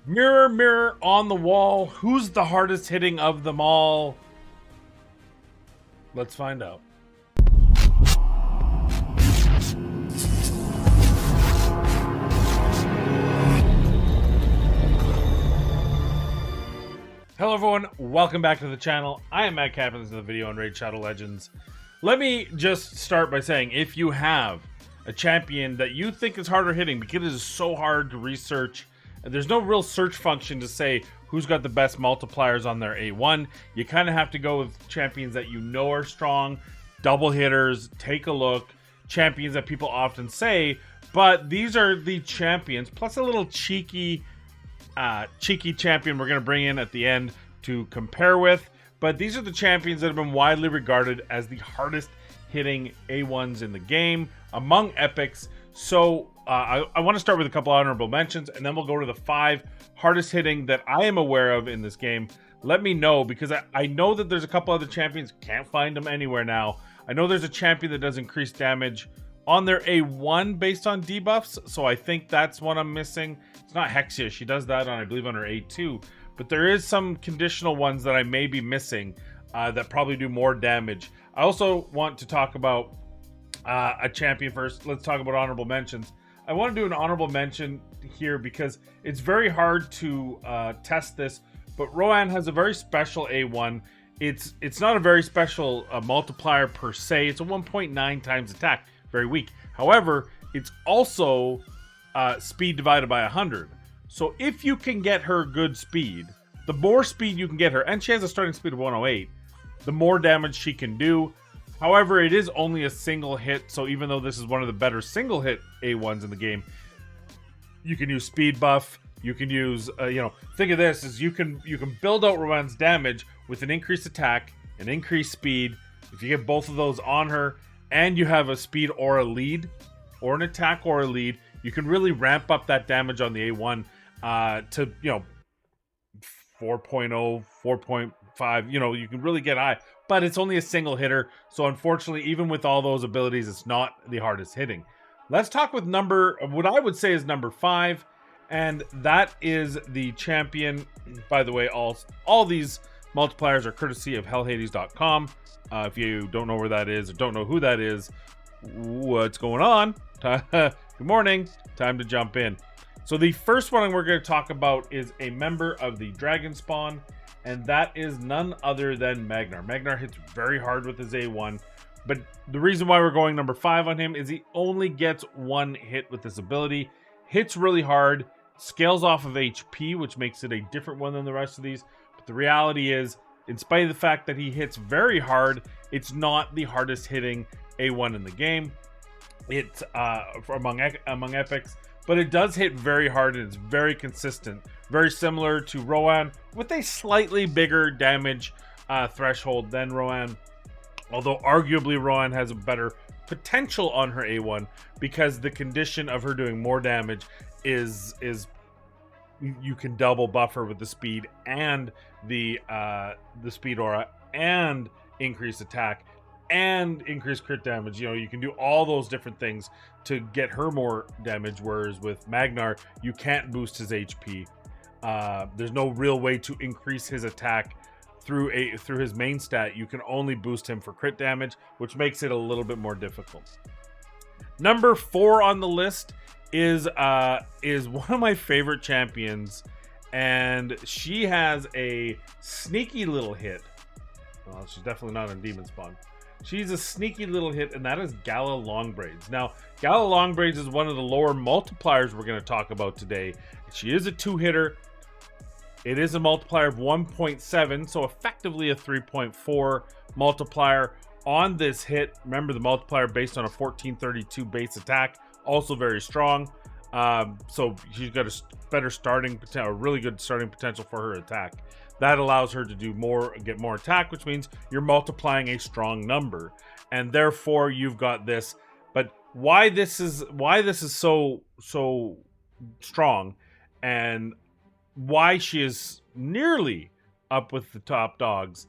Mirror, mirror on the wall, who's the hardest hitting of them all? Let's find out. Hello everyone, welcome back to the channel. I am Matt Cap and this is a video on Raid Shadow Legends. Let me just start by saying, if you have a champion that you think is harder hitting, because it is so hard to research, and there's no real search function to say who's got the best multipliers on their A1. You kind of have to go with champions that you know are strong, double hitters, take a look, champions that people often say, but these are the champions, plus a little cheeky champion we're going to bring in at the end to compare with. But these are the champions that have been widely regarded as the hardest hitting A1s in the game among epics. So I want to start with a couple honorable mentions, and then we'll go to the 5 hardest hitting that I am aware of in this game. Let me know, because I know that there's a couple other champions, can't find them anywhere now. I know there's a champion that does increased damage on their A1 based on debuffs, so I think that's one I'm missing. It's not Hexia, she does that on, I believe, on her A2, but there is some conditional ones that I may be missing that probably do more damage. I also want to talk about a champion first. Let's talk about honorable mentions. I want to do an honorable mention here because it's very hard to test this, but Rowan has a very special A1. It's not a very special multiplier per se. It's a 1.9 times attack. Very weak. However, it's also speed divided by 100. So if you can get her good speed, the more speed you can get her, and she has a starting speed of 108, the more damage she can do. However, it is only a single hit, so even though this is one of the better single hit A1s in the game, you can use speed buff. You can use, think of this as you can build out Rowan's damage with an increased attack, an increased speed. If you get both of those on her, and you have a speed or a lead, or an attack or a lead, you can really ramp up that damage on the A1 to 4.0, 4.5. You can really get high, but it's only a single hitter. So unfortunately, even with all those abilities, it's not the hardest hitting. Let's talk with what I would say is number 5, and that is the champion. By the way, all these multipliers are courtesy of hellhades.com. If you don't know where that is or don't know who that is, what's going on? Good morning. Time to jump in. So the first one we're going to talk about is a member of the Dragon Spawn, and that is none other than Magnar. Magnar hits very hard with his A1, but the reason why we're going number 5 on him is he only gets 1 hit with this ability. Hits really hard, scales off of HP, which makes it a different one than the rest of these. But the reality is, in spite of the fact that he hits very hard, it's not the hardest hitting A1 in the game. It's among epics, but it does hit very hard and it's very consistent. Very similar to Rowan, with a slightly bigger damage threshold than Rowan. Although arguably Rowan has a better potential on her A1 because the condition of her doing more damage is you can double buffer with the speed and the speed aura and increase attack and increase crit damage. You can do all those different things to get her more damage, whereas with Magnar you can't boost his HP. There's no real way to increase his attack through his main stat. You can only boost him for crit damage, which makes it a little bit more difficult. Number 4 on the list is one of my favorite champions, and she has a sneaky little hit. Well, she's definitely not on Demon Spawn. She's a sneaky little hit, and that is Gala Longbraids. Now, Gala Longbraids is one of the lower multipliers we're going to talk about today. She is a 2-hitter. It is a multiplier of 1.7, so effectively a 3.4 multiplier on this hit. Remember, the multiplier based on a 1432 base attack, also very strong. So she's got a better starting potential, a really good starting potential for her attack. That allows her to do more, get more attack, which means you're multiplying a strong number, and therefore you've got this. But why this is so strong, and why she is nearly up with the top dogs,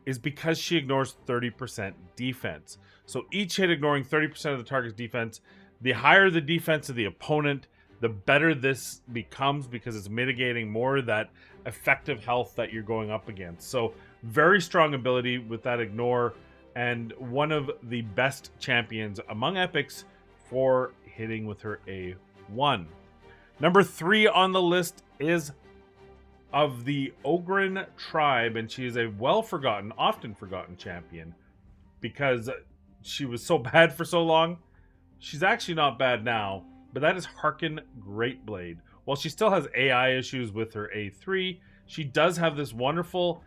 is because she ignores 30% defense. So each hit ignoring 30% of the target's defense. The higher the defense of the opponent, the better this becomes because it's mitigating more of that effective health that you're going up against. So very strong ability with that ignore, and one of the best champions among epics for hitting with her A1. Number 3 on the list is of the Ogren tribe, and she is a well-forgotten, often forgotten champion because she was so bad for so long. She's actually not bad now, but that is Harken Greatblade. While she still has AI issues with her A3, she does have this wonderful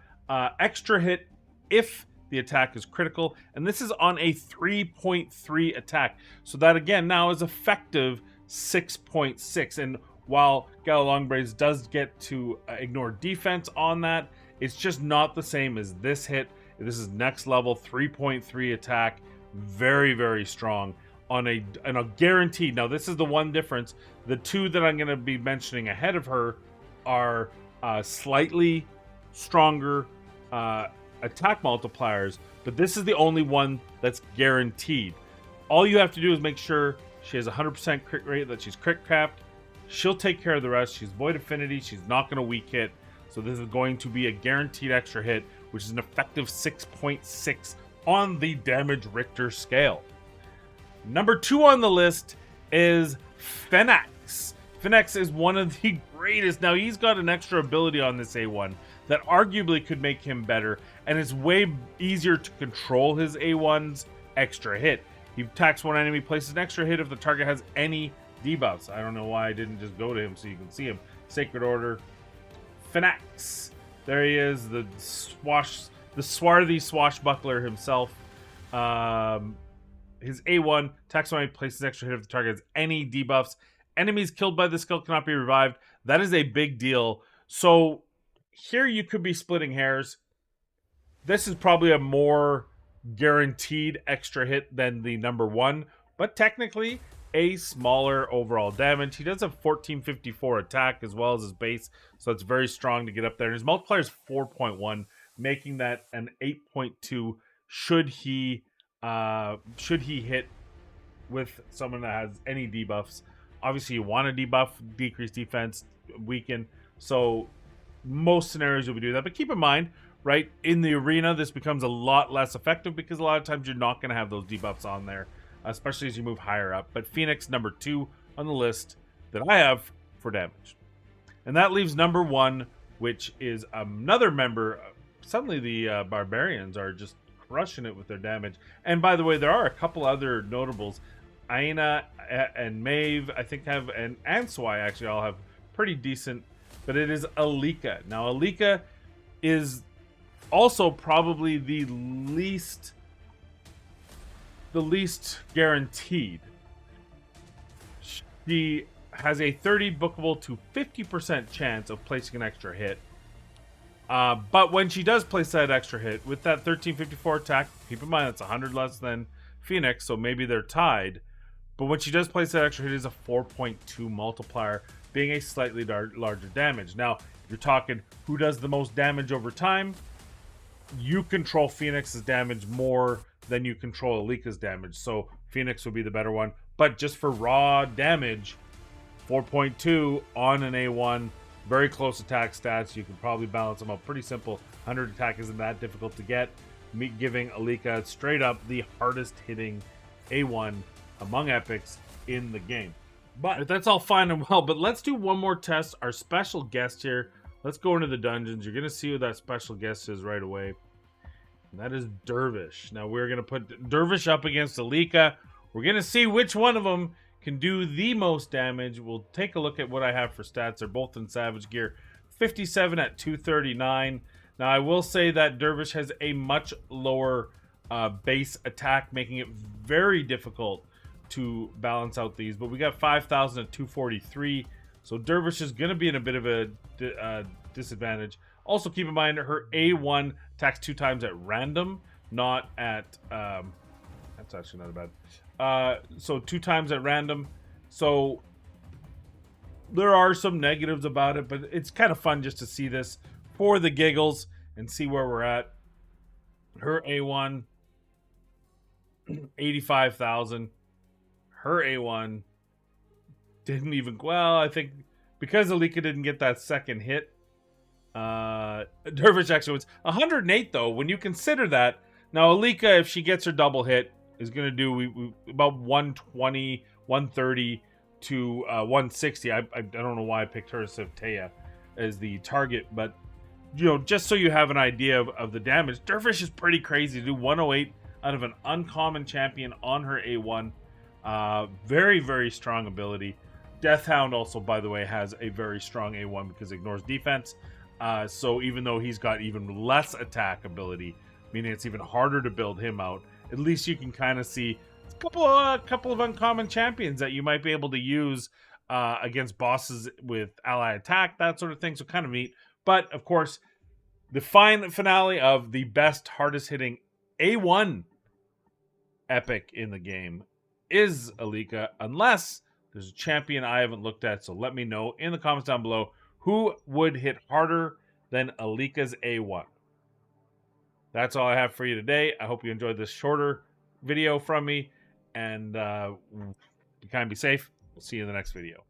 extra hit if the attack is critical, and this is on a 3.3 attack. So that again now is effective 6.6. And while Gala Longbraids does get to ignore defense on that, it's just not the same as this hit. This is next level 3.3 attack, very, very strong on a guaranteed. Now this is the one difference. The two that I'm going to be mentioning ahead of her are slightly stronger attack multipliers, but this is the only one that's guaranteed. All you have to do is make sure she has 100% crit rate, that she's crit capped. She'll take care of the rest. She's void affinity. She's not going to weak hit. So this is going to be a guaranteed extra hit, which is an effective 6.6 on the damage Richter scale. Number 2 on the list is Phoenix. Phoenix is one of the greatest. Now, he's got an extra ability on this A1 that arguably could make him better, and it's way easier to control his A1's extra hit. He attacks one enemy, places an extra hit if the target has any debuffs. I don't know why I didn't just go to him so you can see him. Sacred Order, Phoenix. There he is, the swarthy swashbuckler himself. His A1 attacks when he places extra hit if the target has any debuffs. Enemies killed by the skill cannot be revived. That is a big deal. So here you could be splitting hairs. This is probably a more guaranteed extra hit than the number 1, but technically a smaller overall damage. He does have 1454 attack as well as his base, so it's very strong to get up there. And his multiplier is 4.1, making that an 8.2 should he hit with someone that has any debuffs. Obviously, you want to debuff, decrease defense, weaken. So most scenarios you'll be doing that. But keep in mind, right, in the arena, this becomes a lot less effective because a lot of times you're not going to have those debuffs on there, especially as you move higher up. But Phoenix, number 2 on the list that I have for damage. And that leaves number 1, which is another member. Suddenly the Barbarians are just crushing it with their damage. And by the way, there are a couple other notables. Aina and Maeve, I think, have, and Answai actually all have pretty decent, but it is Alika. Now, Alika is also probably the least guaranteed. She has a 30 bookable to 50% chance of placing an extra hit. But when she does place that extra hit with that 1354 attack, keep in mind that's 100 less than Phoenix, so maybe they're tied. But when she does place that extra hit, it is a 4.2 multiplier, being a slightly larger damage. Now, if you're talking who does the most damage over time, you control Phoenix's damage more than you control Alika's damage. So Phoenix would be the better one. But just for raw damage, 4.2 on an A1, very close attack stats. You can probably balance them out. Pretty simple. 100 attack isn't that difficult to get. Me giving Alika straight up the hardest hitting A1 among epics in the game. But that's all fine and well, but let's do one more test. Our special guest here. Let's go into the dungeons. You're going to see who that special guest is right away. And that is Dervish. Now we're going to put Dervish up against Alika. We're going to see which one of them can do the most damage. We'll take a look at what I have for stats. They're both in Savage Gear. 57 at 239. Now I will say that Dervish has a much lower base attack, making it very difficult to balance out these, but we got 5,000 at 243, so Dervish is going to be in a bit of a disadvantage. Also keep in mind her A1 attacks 2 times at random, not at that's actually not bad. So 2 times at random, so there are some negatives about it, but it's kind of fun just to see this for the giggles and see where we're at. Her A1 85,000. Her A1 didn't even, well, I think because Alika didn't get that second hit, Dervish actually wins. 108 though, when you consider that, now Alika, if she gets her double hit, is going to do about 120, 130 to 160. I don't know why I picked her Taya as the target, but just so you have an idea of the damage, Dervish is pretty crazy to do 108 out of an uncommon champion on her A1. Very, very strong ability. Deathhound also, by the way, has a very strong A1 because it ignores defense. So even though he's got even less attack ability, meaning it's even harder to build him out, at least you can kind of see a couple of uncommon champions that you might be able to use against bosses with ally attack, that sort of thing. So kind of neat. But of course, the finale of the best, hardest hitting A1 epic in the game is Alika, unless there's a champion I haven't looked at. So let me know in the comments down below who would hit harder than Alika's A1. That's all I have for you today. I hope you enjoyed this shorter video from me, and be kind, be safe. We'll see you in the next video.